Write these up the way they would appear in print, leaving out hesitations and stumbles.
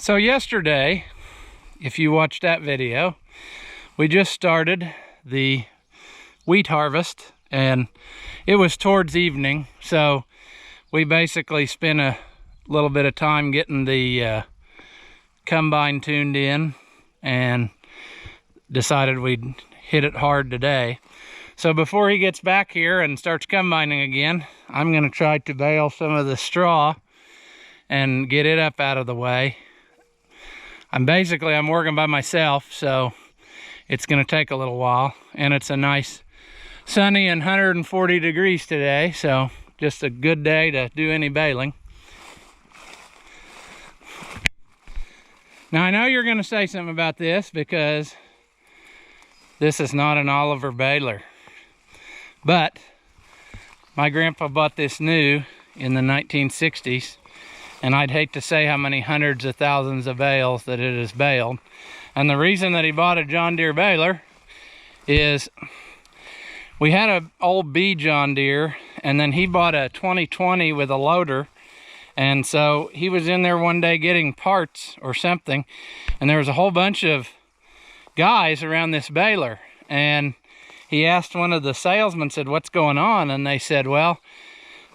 So yesterday, if you watched that video, we just started the wheat harvest and it was towards evening, so we basically spent a little bit of time getting the combine tuned in and decided we'd hit it hard today. So before he gets back here and starts combining again, I'm going to try to bale some of the straw and get it up out of the way. I'm working by myself, so it's going to take a little while, and it's a nice sunny and 140 degrees today, so just a good day to do any baling. Now I know you're going to say something about this because this is not an Oliver baler, but my grandpa bought this new in the 1960s, and I'd hate to say how many hundreds of thousands of bales that it has baled. And the reason that he bought a John Deere baler is we had an old B John Deere, and then he bought a 2020 with a loader. And so he was in there one day getting parts or something, and there was a whole bunch of guys around this baler. And he asked one of the salesmen, said, "What's going on?" And they said, "Well,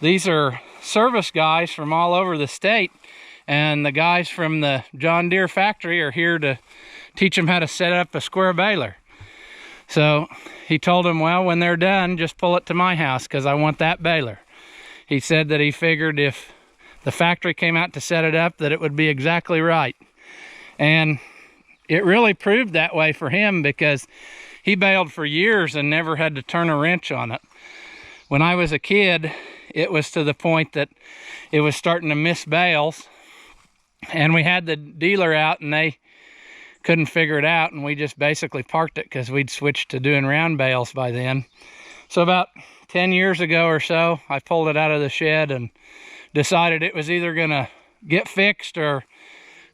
these are service guys from all over the state, and the guys from the John Deere factory are here to teach them how to set up a square baler." So he told them, "Well, when they're done, just pull it to my house because I want that baler." He said that he figured if the factory came out to set it up, that it would be exactly right. And it really proved that way for him because he baled for years and never had to turn a wrench on it. When I was a kid, it was to the point that it was starting to miss bales, and we had the dealer out and they couldn't figure it out, and we just basically parked it because we'd switched to doing round bales by then. So about 10 years ago or so, I pulled it out of the shed and decided it was either gonna get fixed or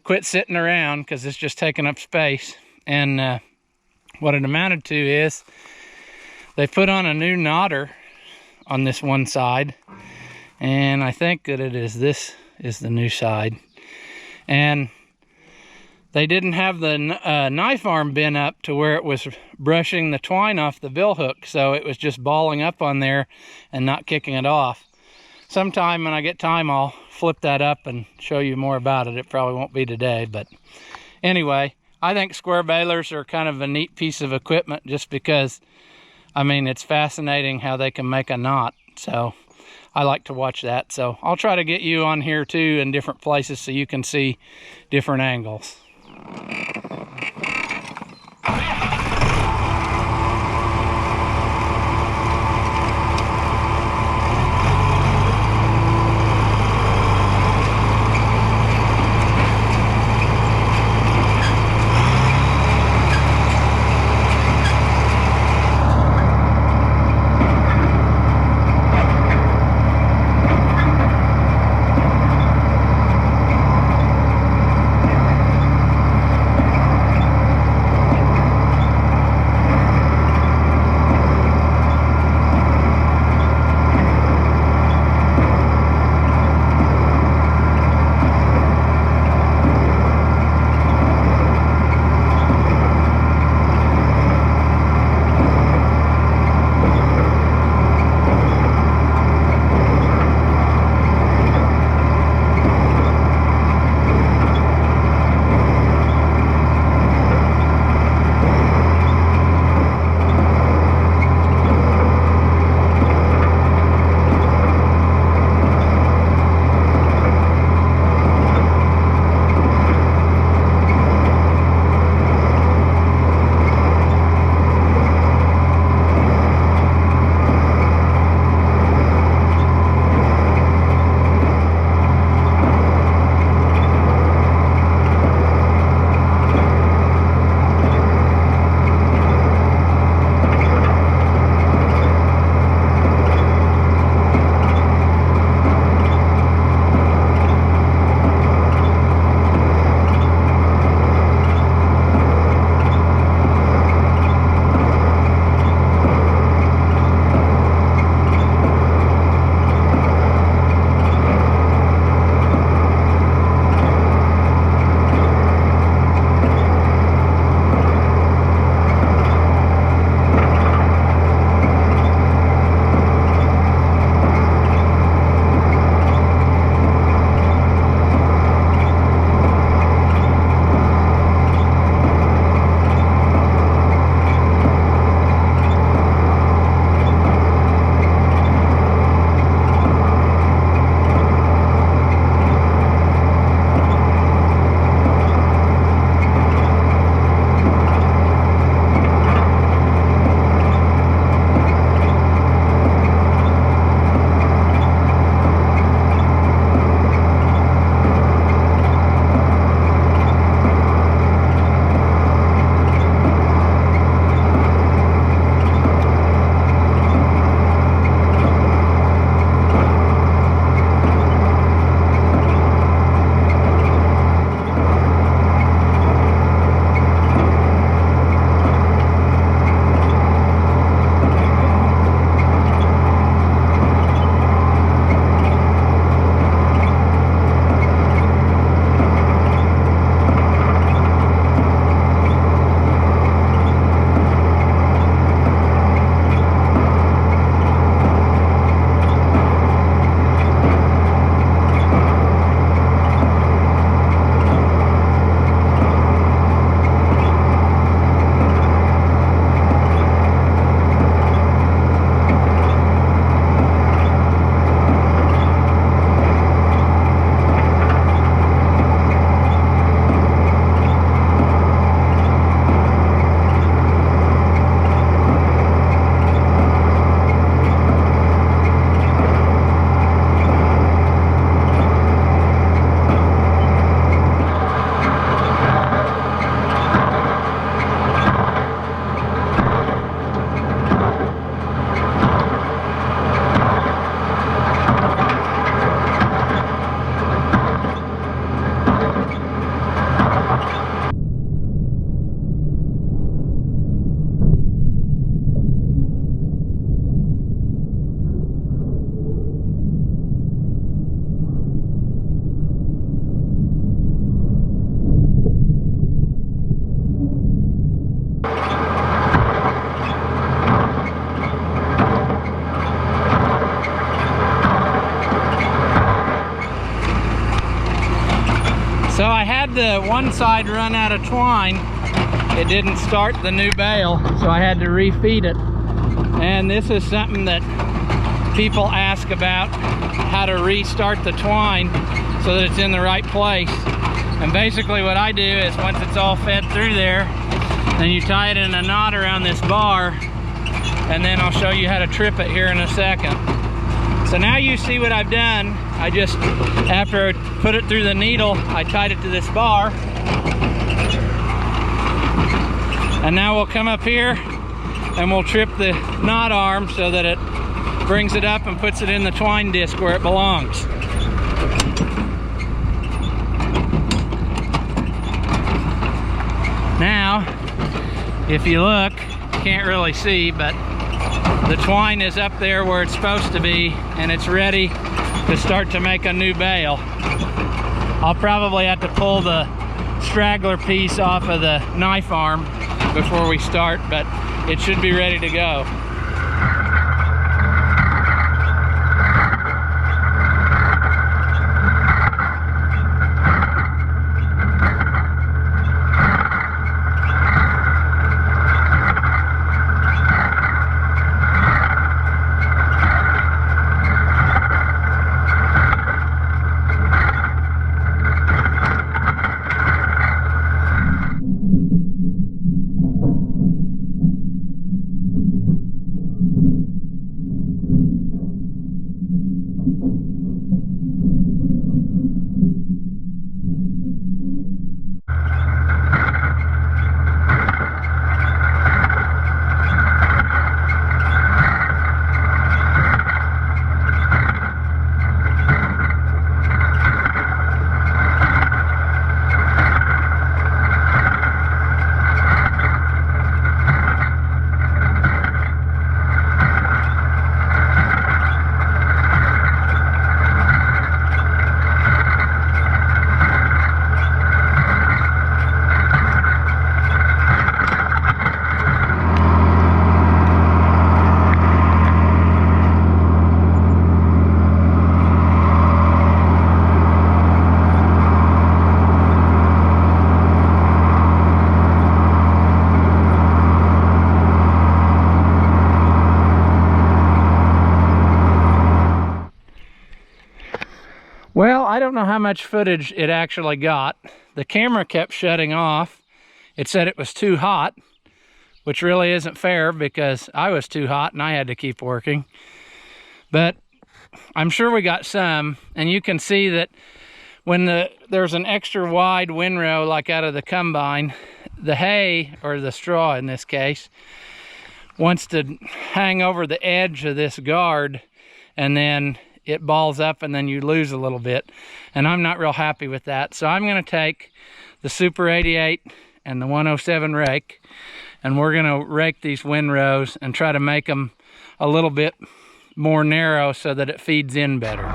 quit sitting around because it's just taking up space. And what it amounted to is they put on a new knotter on this one side, and I think that this is the new side, and they didn't have the knife arm bent up to where it was brushing the twine off the bill hook, so it was just balling up on there and not kicking it off. Sometime when I get time, I'll flip that up and show you more about it. It probably won't be today, but anyway, I think square balers are kind of a neat piece of equipment just because, I mean, it's fascinating how they can make a knot. So I like to watch that. So I'll try to get you on here too in different places so you can see different angles. one side run out of twine, it didn't start the new bale, so I had to refeed it. And this is something that people ask about, how to restart the twine so that it's in the right place. And basically what I do is, once it's all fed through there, then you tie it in a knot around this bar, and then I'll show you how to trip it here in a second. So now you see what I've done. I just, after I put it through the needle, I tied it to this bar. And now we'll come up here and we'll trip the knot arm so that it brings it up and puts it in the twine disc where it belongs. Now, if you look, you can't really see, but the twine is up there where it's supposed to be, and it's ready to start to make a new bale. I'll probably have to pull the straggler piece off of the knife arm before we start, but it should be ready to go. Well, I don't know how much footage it actually got. The camera kept shutting off. It said it was too hot, which really isn't fair because I was too hot and I had to keep working. But I'm sure we got some, and you can see that when there's an extra wide windrow like out of the combine, the hay, or the straw in this case, wants to hang over the edge of this guard, and then it balls up and then you lose a little bit. And I'm not real happy with that. So I'm gonna take the Super 88 and the 107 rake, and we're gonna rake these windrows and try to make them a little bit more narrow so that it feeds in better.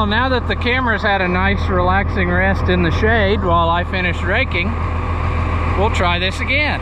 Well, now that the camera's had a nice relaxing rest in the shade while I finish raking, we'll try this again.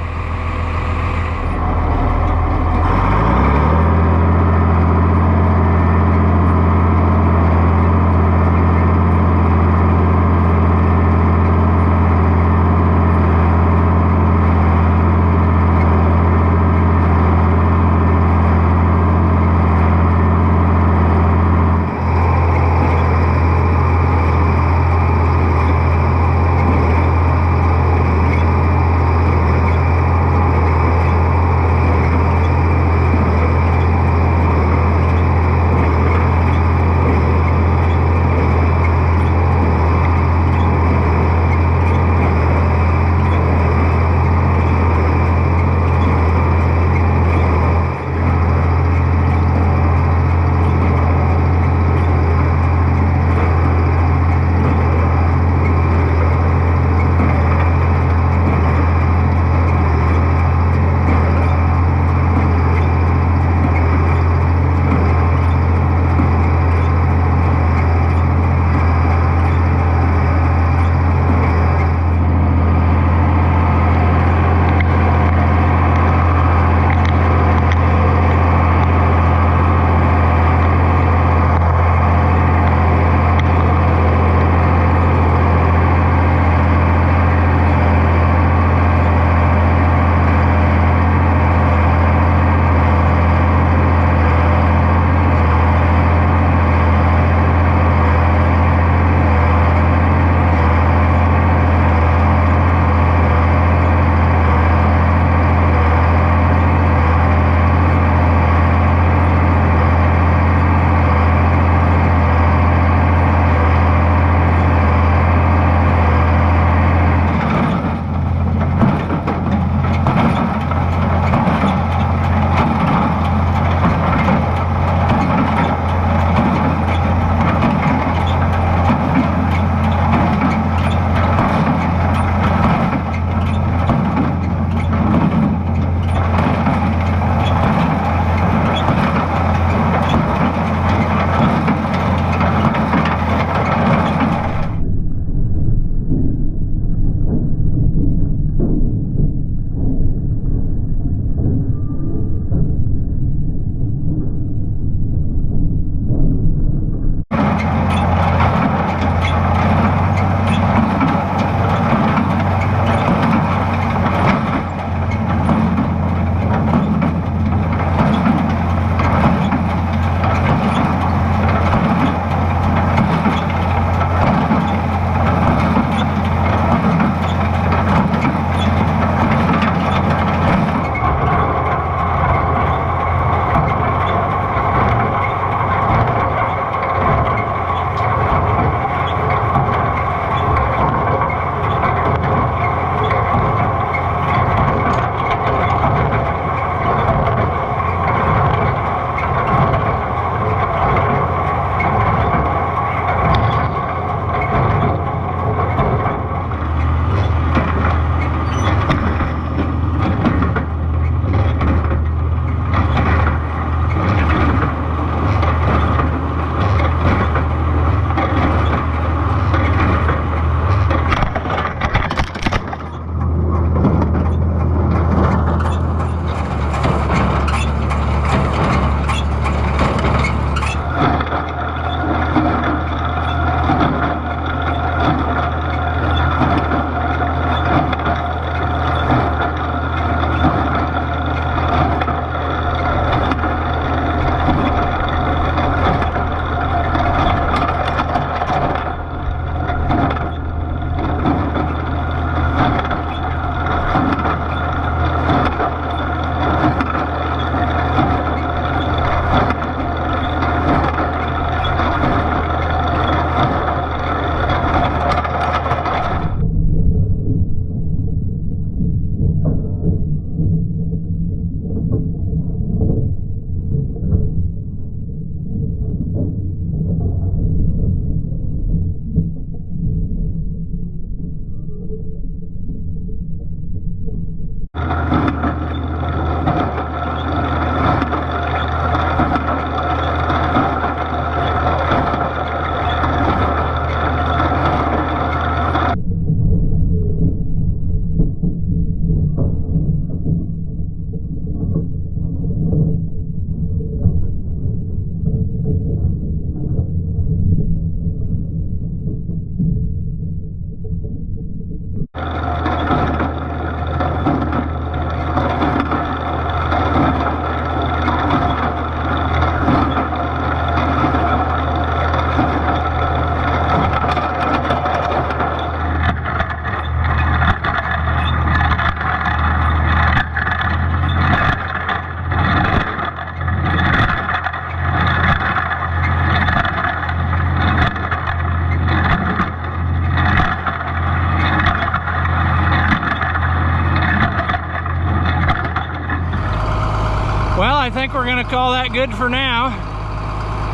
I think we're gonna call that good for now.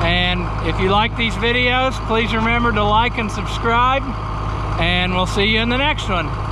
And if you like these videos, please remember to like and subscribe, and we'll see you in the next one.